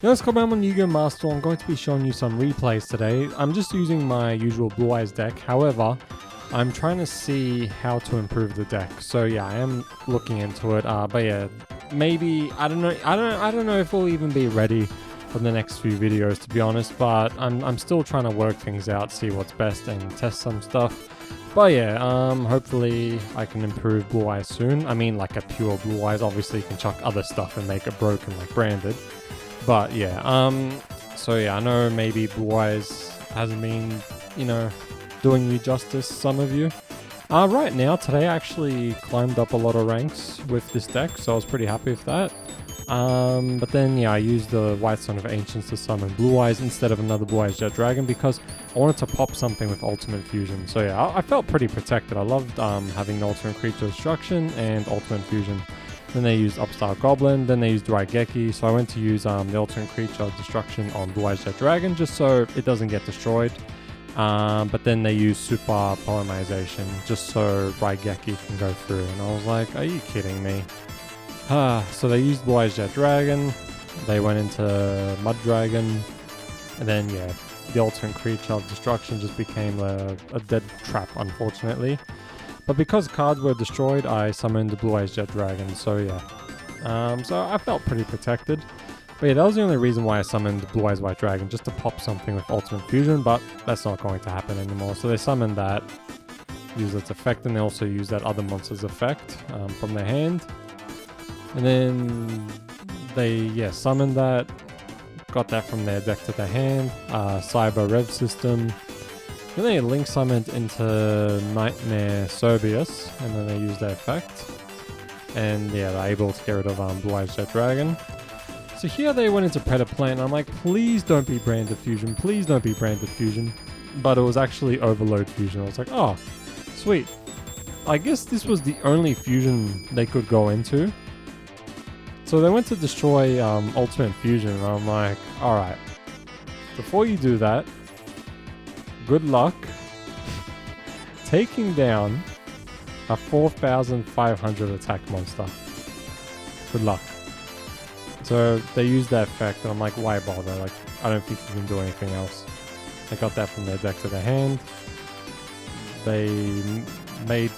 Yo, what's going on? I'm Yu-Gi-Oh! Master. I'm going to be showing you some replays today. I'm just using my usual Blue-Eyes deck. However, I'm trying to see how to improve the deck. So yeah, I am looking into it. But yeah, maybe I don't know. I don't know if we'll even be ready for the next few videos, to be honest. But I'm still trying to work things out, see what's best, and test some stuff. But yeah, hopefully I can improve Blue-Eyes soon. I mean, like a pure Blue-Eyes. Obviously, you can chuck other stuff and make it broken, like branded. But yeah, so yeah, I know maybe Blue-Eyes hasn't been, doing you justice, some of you. Right now, today I actually climbed up a lot of ranks with this deck, so I was pretty happy with that. But then, yeah, I used the White Son of Ancients to summon Blue-Eyes instead of another Blue-Eyes Jet Dragon because I wanted to pop something with Ultimate Fusion. So yeah, I felt pretty protected. I loved having the Ultimate Creature Destruction and Ultimate Fusion. Then they used Upstart Goblin, then they used Raigeki, so I went to use the Ultimate Creature Destruction on Blue-Eyes Jet Dragon just so it doesn't get destroyed. But then they used Super Polymerization just so Raigeki can go through, and I was like, are you kidding me? So they used Blue-Eyes Jet Dragon, they went into Mud Dragon, and then yeah, the Ultimate Creature of Destruction just became a dead trap, unfortunately. But because cards were destroyed, I summoned the Blue-Eyes Jet Dragon, so yeah. So I felt pretty protected. But yeah, that was the only reason why I summoned the Blue-Eyes White Dragon, just to pop something with Ultimate Fusion, but that's not going to happen anymore. So they summoned that, used its effect, and they also used that other monster's effect from their hand. And then they, yeah, summoned that, got that from their deck to their hand, Cyber Rev System. Then they link summoned into Nightmare Sobius, and then they used their effect. And yeah, they're able to get rid of Blue-Eyes Jet Dragon. So here they went into Predator Plant, and I'm like, please don't be Branded Fusion, please don't be Branded Fusion. But it was actually Overload Fusion. I was like, oh, sweet. I guess this was the only fusion they could go into. So they went to destroy Ultimate Fusion, and I'm like, alright, before you do that, good luck taking down a 4,500 attack monster. Good luck. So they used that effect, and I'm like, why bother? Like, I don't think you can do anything else. They got that from their deck to their hand. They made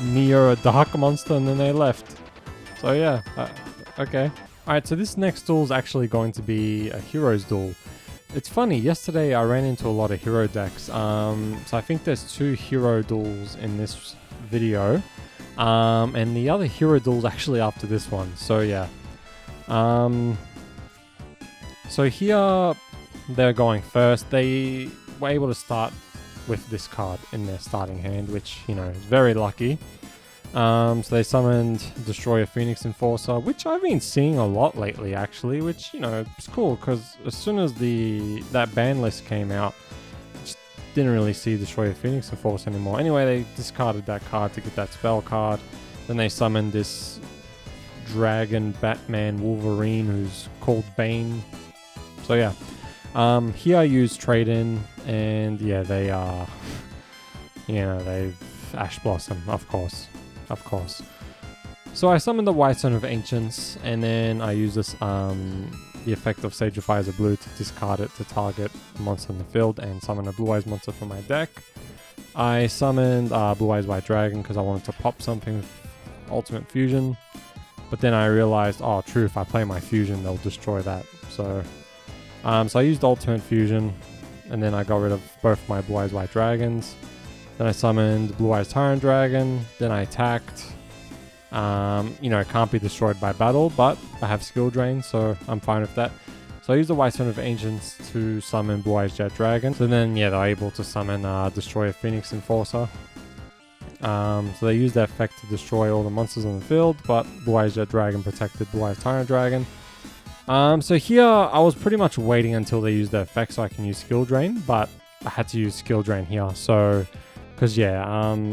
Neo a dark monster, and then they left. So yeah, okay. Alright, so this next duel is actually going to be a Heroes duel. It's funny, yesterday I ran into a lot of hero decks, so I think there's 2 hero duels in this video, and the other hero duel's actually after this one, so yeah. So here they're going first. They were able to start with this card in their starting hand, which, is very lucky. So they summoned Destroyer Phoenix Enforcer, which I've been seeing a lot lately, actually, which, it's cool, because as soon as that ban list came out, just didn't really see Destroyer Phoenix Enforcer anymore. Anyway, they discarded that card to get that spell card. Then they summoned this Dragon Batman Wolverine, who's called Bane. So yeah, here I use Trade-In, and yeah, they are, they've Ash Blossom, of course. So I summoned the White Son of Ancients, and then I use this, the effect of Sage of Fires of Blue to discard it to target a monster in the field and summon a Blue-Eyes monster from my deck. I summoned Blue-Eyes White Dragon because I wanted to pop something with Ultimate Fusion, but then I realized, oh true, if I play my Fusion they'll destroy that. So I used Ultimate Fusion, and then I got rid of both my Blue-Eyes White Dragons. Then I summoned Blue-Eyes Tyrant Dragon, then I attacked. It can't be destroyed by battle, but I have skill drain, so I'm fine with that. So I used the White Son of Ancients to summon Blue-Eyes Jet Dragon. So then, yeah, they're able to summon Destroyer Phoenix Enforcer. So they used that effect to destroy all the monsters on the field, but Blue-Eyes Jet Dragon protected Blue-Eyes Tyrant Dragon. So here, I was pretty much waiting until they used the effect so I can use skill drain, but I had to use skill drain here, so... Because, yeah,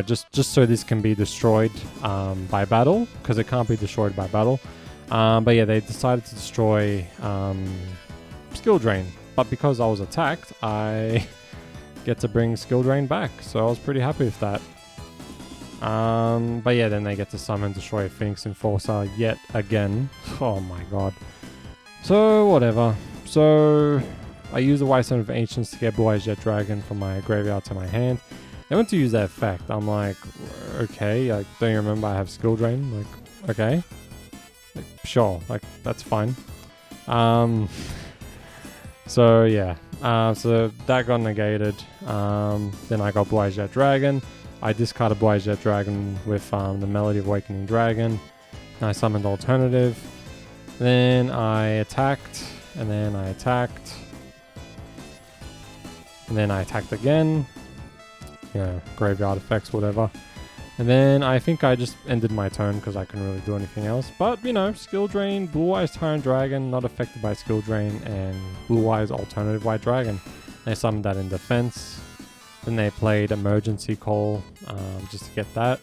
just so this can be destroyed by battle, because it can't be destroyed by battle. But yeah, they decided to destroy Skill Drain. But because I was attacked, I get to bring Skill Drain back. So I was pretty happy with that. But yeah, then they get to summon Destroyer Phoenix Enforcer yet again. Oh my god. So, whatever. So, I use the White Stone of Ancients to get Blue-Eyes Jet Dragon from my graveyard to my hand. They went to use that effect. I'm like, okay, like, don't you remember I have Skill Drain? Like, okay. Like, sure, like, that's fine. So, yeah. So, that got negated. Then I got Blue-Eyes Jet Dragon. I discarded Blue-Eyes Jet Dragon with the Melody of Awakening Dragon. And I summoned Alternative. Then I attacked, and then I attacked. And then I attacked again. You know, graveyard effects, whatever. And then I think I just ended my turn because I couldn't really do anything else. But, you know, Skill Drain, Blue-Eyes Tyrant Dragon, not affected by Skill Drain, and Blue-Eyes Alternative White Dragon. They summoned that in defense. Then they played Emergency Call just to get that.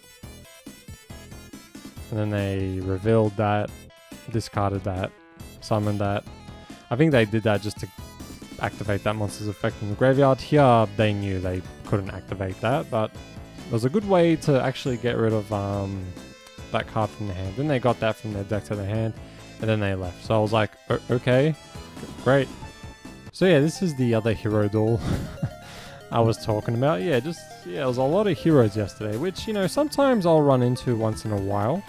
And then they revealed that, discarded that, summoned that. I think they did that just to activate that monster's effect in the graveyard. Here, they knew they couldn't activate that, but it was a good way to actually get rid of that card from the hand. Then they got that from their deck to their hand, and then they left. So I was like, okay, great. So yeah, this is the other hero duel I was talking about. Yeah, it was a lot of heroes yesterday, which, you know, sometimes I'll run into once in a while.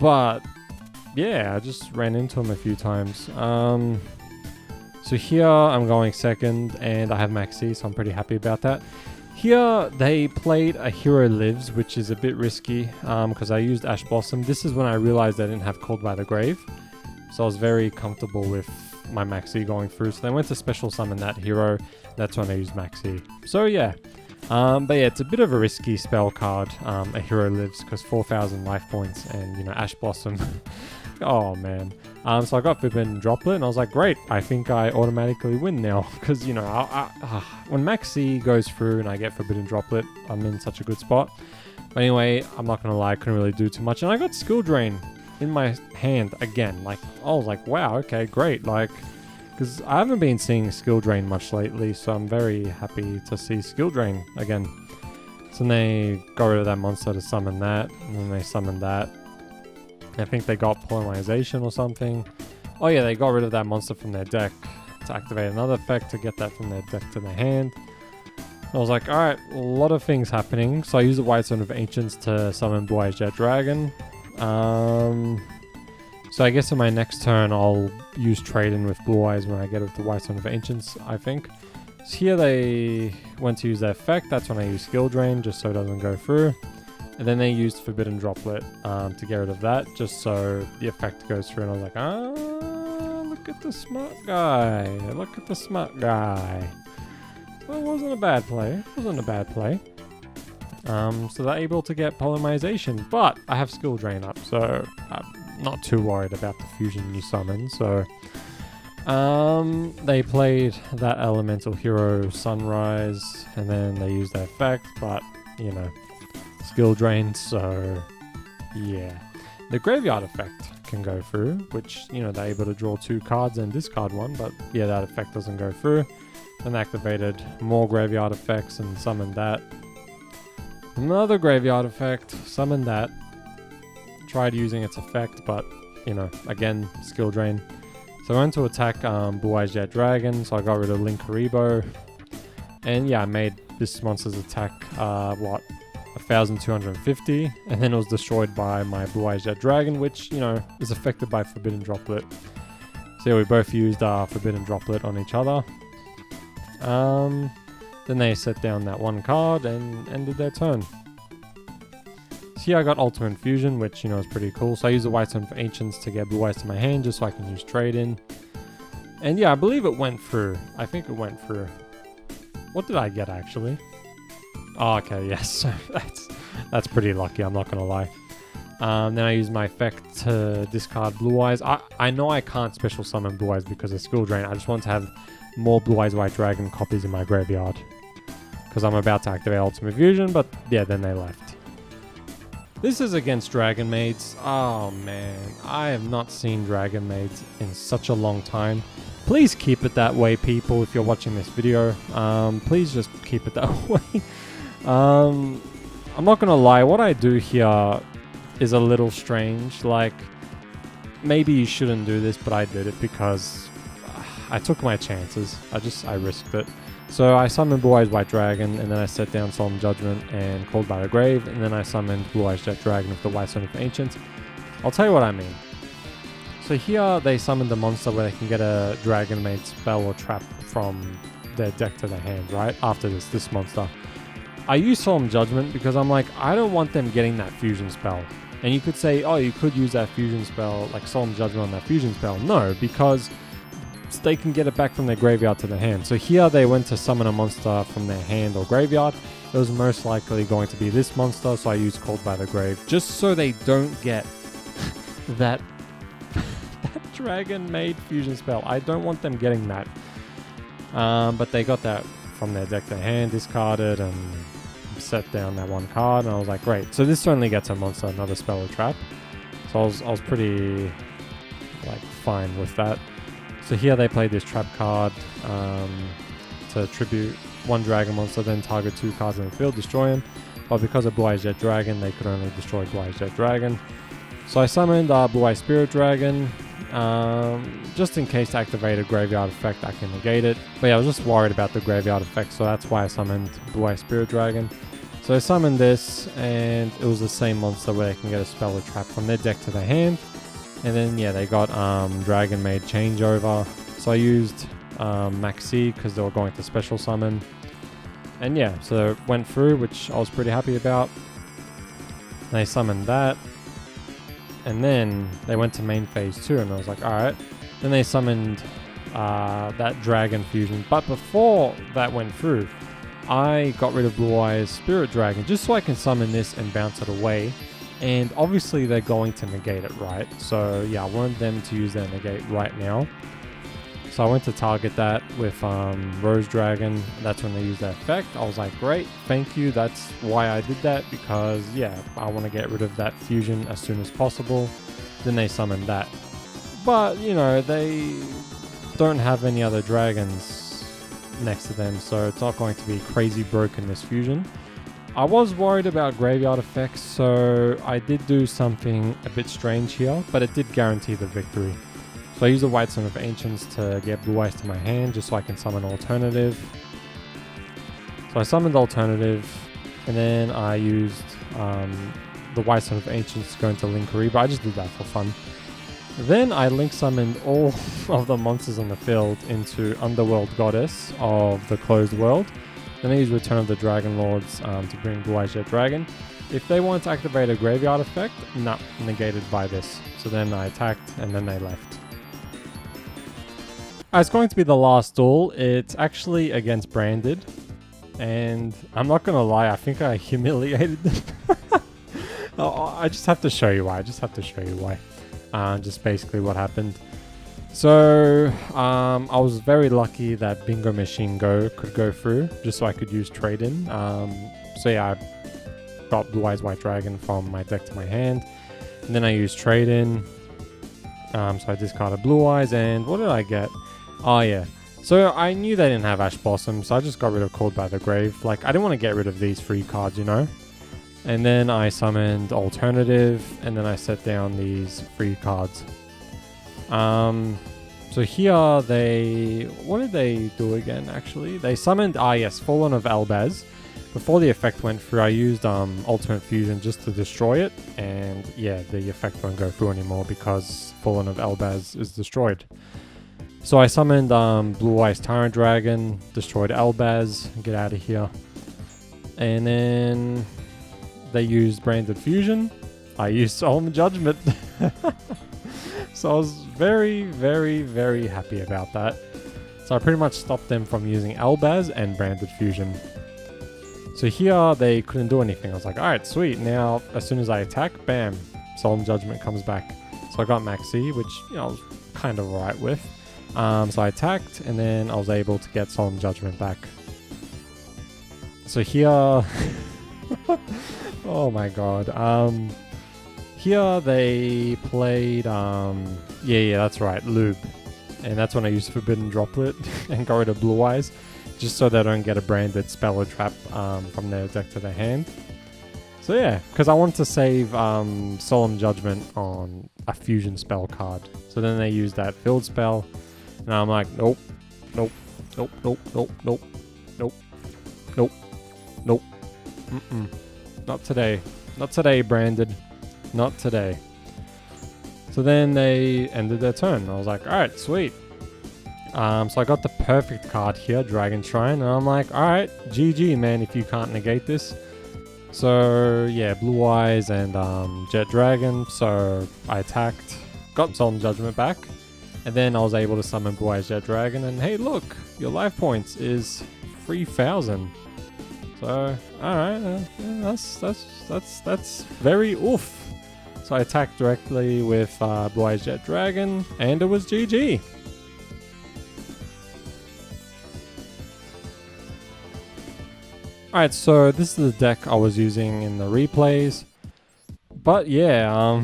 But yeah, I just ran into them a few times. So here I'm going second, and I have Maxi, so I'm pretty happy about that. Here they played a Hero Lives, which is a bit risky because I used Ash Blossom. This is when I realized I didn't have Called by the Grave, so I was very comfortable with my Maxi going through. So they went to special summon that hero. That's when I used Maxi. So yeah. But yeah, it's a bit of a risky spell card, a Hero Lives, because 4,000 life points and, you know, Ash Blossom. Oh, man. So I got Forbidden Droplet, and I was like, great, I think I automatically win now. Because, you know, when Maxi goes through and I get Forbidden Droplet, I'm in such a good spot. But anyway, I'm not going to lie, I couldn't really do too much. And I got Skill Drain in my hand again. Like, I was like, wow, okay, great. Like, because I haven't been seeing Skill Drain much lately, so I'm very happy to see Skill Drain again. So then they got rid of that monster to summon that, and then they summoned that. I think they got Polymerization or something. Oh yeah, they got rid of that monster from their deck to activate another effect to get that from their deck to their hand. I was like, alright, a lot of things happening. So I used the White Stone of Ancients to summon Blue-Eyes Jet Dragon. So I guess in my next turn I'll use Trade-In with Blue-Eyes when I get with the White Stone of Ancients, I think. So here they went to use their effect. That's when I use Skill Drain, just so it doesn't go through. And then they used Forbidden Droplet to get rid of that, just so the effect goes through. And I was like, look at the smart guy. Look at the smart guy. Well, it wasn't a bad play. It wasn't a bad play. So they're able to get Polymerization, but I have Skill Drain up, so I'm not too worried about the fusion you summon. So they played that Elemental Hero Sunrise, and then they used that effect, but, you know, Skill Drain, so yeah. The Graveyard effect can go through, which, you know, they're able to draw 2 cards and discard 1, but yeah, that effect doesn't go through. Then activated more Graveyard effects and summoned that. Another Graveyard effect, summoned that. Tried using its effect, but, you know, again, Skill Drain. So I went to attack Blue-Eyes Jet Dragon, so I got rid of Linkuriboh. And yeah, I made this monster's attack, 1,250, and then it was destroyed by my Blue-Eyes Jet Dragon, which, you know, is affected by Forbidden Droplet. So yeah, we both used Forbidden Droplet on each other. Then they set down that 1 card and ended their turn. So here I got Ultimate Fusion, which, you know, is pretty cool. So I used the White Stone of Ancients to get Blue-Eyes to my hand, just so I can use Trade-In. And yeah, I believe it went through. I think it went through. What did I get, actually? Oh, okay, yes. that's pretty lucky, I'm not going to lie. Then I use my effect to discard Blue-Eyes. I know I can't special summon Blue-Eyes because of Skill Drain. I just want to have more Blue-Eyes White Dragon copies in my graveyard, because I'm about to activate Ultimate Fusion, but yeah, then they left. This is against Dragonmaids. Oh man, I have not seen Dragonmaids in such a long time. Please keep it that way, people, if you're watching this video. Please just keep it that way. I'm not gonna lie, what I do here is a little strange. Like, maybe you shouldn't do this, but I did it because I took my chances. I risked it. So I summoned Blue-Eyes White Dragon, and then I set down Solemn Judgement and Called by the Grave, and then I summoned Blue-Eyes Jet Dragon with the White Stone of Ancients. I'll tell you what I mean. So here they summoned a monster where they can get a Dragonmaid spell or trap from their deck to their hand, right? After this monster. I use Solemn Judgement because I'm like, I don't want them getting that fusion spell. And you could say, oh, you could use that fusion spell, like Solemn Judgement on that fusion spell. No, because they can get it back from their graveyard to their hand. So here they went to summon a monster from their hand or graveyard. It was most likely going to be this monster, so I used Called by the Grave, just so they don't get that Dragonmaid fusion spell. I don't want them getting that. But they got that from their deck to their hand, discarded, and set down that one card, and I was like, great. So this only gets a monster, another spell or trap. So I was pretty like fine with that. So here they played this trap card to tribute one dragon monster, then target 2 cards in the field, destroy him. But because of Blue-Eyes Jet Dragon, they could only destroy Blue-Eyes Jet Dragon. So I summoned Blue-Eyes Spirit Dragon, just in case to activate a graveyard effect, I can negate it. But yeah, I was just worried about the graveyard effect, so that's why I summoned Blue-Eyes Spirit Dragon. So I summoned this, and it was the same monster where they can get a spell or trap from their deck to their hand. And then yeah, they got Dragonmaid Changeover. So I used Maxi because they were going to special summon. And yeah, so it went through, which I was pretty happy about. They summoned that. And then they went to main phase 2, and I was like, alright. Then they summoned that Dragon Fusion. But before that went through, I got rid of Blue-Eyes Spirit Dragon just so I can summon this and bounce it away. And obviously they're going to negate it, right? So yeah, I wanted them to use their negate right now. So I went to target that with Rose Dragon. That's when they used that effect. I was like, great, thank you. That's why I did that, because yeah, I want to get rid of that fusion as soon as possible. Then they summoned that. But, you know, they don't have any other dragons next to them, so it's not going to be crazy broken, this fusion. I was worried about graveyard effects, so I did do something a bit strange here, but it did guarantee the victory. So I used the White Stone of Ancients to get Blue-Eyes to my hand, just so I can summon Alternative. So I summoned Alternative, and then I used the White Stone of Ancients to go into Link Kariba. I just did that for fun. Then I link summoned all of the monsters on the field into Underworld Goddess of the Closed World. Then I used Return of the Dragon Lords to bring Blue-Eyes Jet Dragon. If they wanted to activate a graveyard effect, nah, negated by this. So then I attacked, and then they left. It's going to be the last duel. It's actually against Branded. And I'm not going to lie, I think I humiliated them. I just have to show you why. Just basically what happened. So I was very lucky that Bingo Machine Go could go through, just so I could use trade-in. So yeah, I got Blue-Eyes White Dragon from my deck to my hand, and then I used trade-in. So I discarded Blue-Eyes, and what did I get? Oh yeah, so I knew they didn't have Ash Blossom, so I just got rid of Called by the Grave. Like, I didn't want to get rid of these free cards, you know? And then I summoned Alternative, and then I set down these free cards. So here they... What did they do again, actually? They summoned... yes, Fallen of Elbaz. Before the effect went through, I used Ultimate Fusion just to destroy it. And yeah, the effect won't go through anymore because Fallen of Elbaz is destroyed. So I summoned Blue-Eyes Tyrant Dragon, destroyed Elbaz, get out of here. And then... they used Branded Fusion. I used Solemn Judgement. So I was very, very, very happy about that. So I pretty much stopped them from using Elbaz and Branded Fusion. So here they couldn't do anything. I was like, alright, sweet. Now, as soon as I attack, bam, Solemn Judgement comes back. So I got Maxi, which, you know, I was kind of alright with. So I attacked, and then I was able to get Solemn Judgement back. So here... oh my god. Here they played, yeah, that's right, Lube. And that's when I used Forbidden Droplet and got rid of Blue-Eyes, just so they don't get a branded spell or trap from their deck to their hand. So yeah, because I want to save Solemn Judgement on a fusion spell card. So then they use that field spell, and I'm like, nope, nope, nope, nope, nope, nope, nope, nope, nope, not today, not today, Branded, not today. So then they ended their turn. I was like, all right, sweet. So I got the perfect card here, Dragon Shrine, and I'm like, all right, GG, man, if you can't negate this. So yeah, Blue Eyes and Jet Dragon. So I attacked, got Solemn Judgement back, and then I was able to summon Blue Eyes Jet Dragon. And hey, look, your life points is 3,000. So all right, that's very oof. So I attacked directly with Blue Eyes Jet Dragon, and it was GG. Alright, so this is the deck I was using in the replays. But yeah,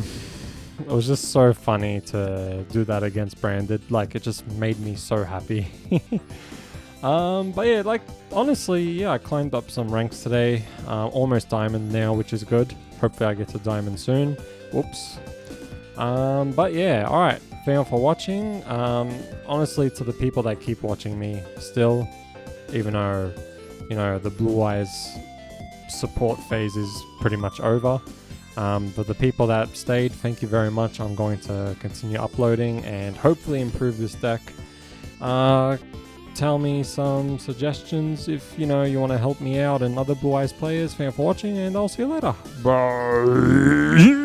it was just so funny to do that against Branded. Like, it just made me so happy. But yeah, like, honestly, yeah, I climbed up some ranks today. Almost Diamond now, which is good. Hopefully I get to Diamond soon. Whoops. But yeah, alright. Thank you for watching. Honestly, to the people that keep watching me still, even though, you know, the Blue Eyes support phase is pretty much over. But the people that stayed, thank you very much. I'm going to continue uploading and hopefully improve this deck. Tell me some suggestions if, you know, you want to help me out and other Blue Eyes players. Thank you for watching, and I'll see you later. Bye!